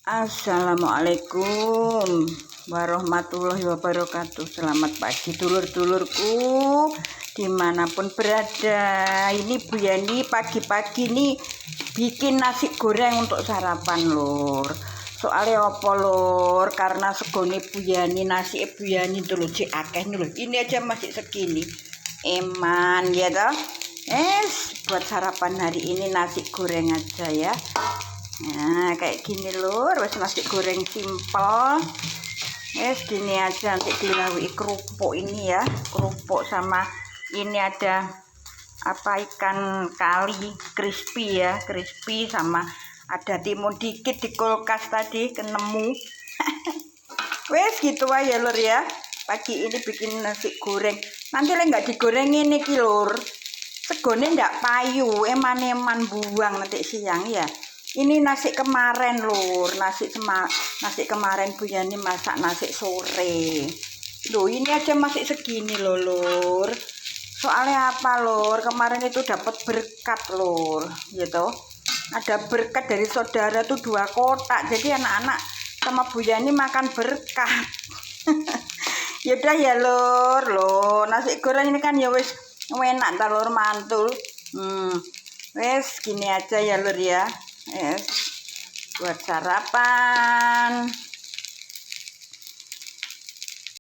Assalamualaikum warahmatullahi wabarakatuh. Selamat pagi dulur-dulurku dimanapun berada. Ini Bu Yani pagi-pagi nih bikin nasi goreng untuk sarapan lur. Soalnya apa lur? Karena segone Bu Yani, nasi Bu Yani dulu cek akeh nih lur. Ini aja masih segini. Eman ya toh. Buat sarapan hari ini nasi goreng aja ya. Nah kayak gini lur, wes nasi goreng simpel. Gini aja, nanti dilalui kerupuk ini ya, kerupuk sama ini ada apa, ikan kali crispy ya, crispy, sama ada timun dikit di kulkas tadi kenemu. Wes gitu aja lur ya, pagi ini bikin nasi goreng. Nanti nggak digoreng ini lur, segone ndak payu, eman-eman buang nanti siang ya. Ini nasi kemarin lur, nasi kemarin Bu Yani masak nasi sore. Loh ini aja masih segini loh lur. Soalnya apa lur? Kemarin itu dapat berkat lur, gitu. Ada berkat dari saudara tuh 2 kotak. Jadi anak-anak sama Bu Yani makan berkat. Yaudah ya lur, loh nasi goreng ini kan ya wis enak ta lur, mantul. Wes gini aja ya lur ya. Buat sarapan.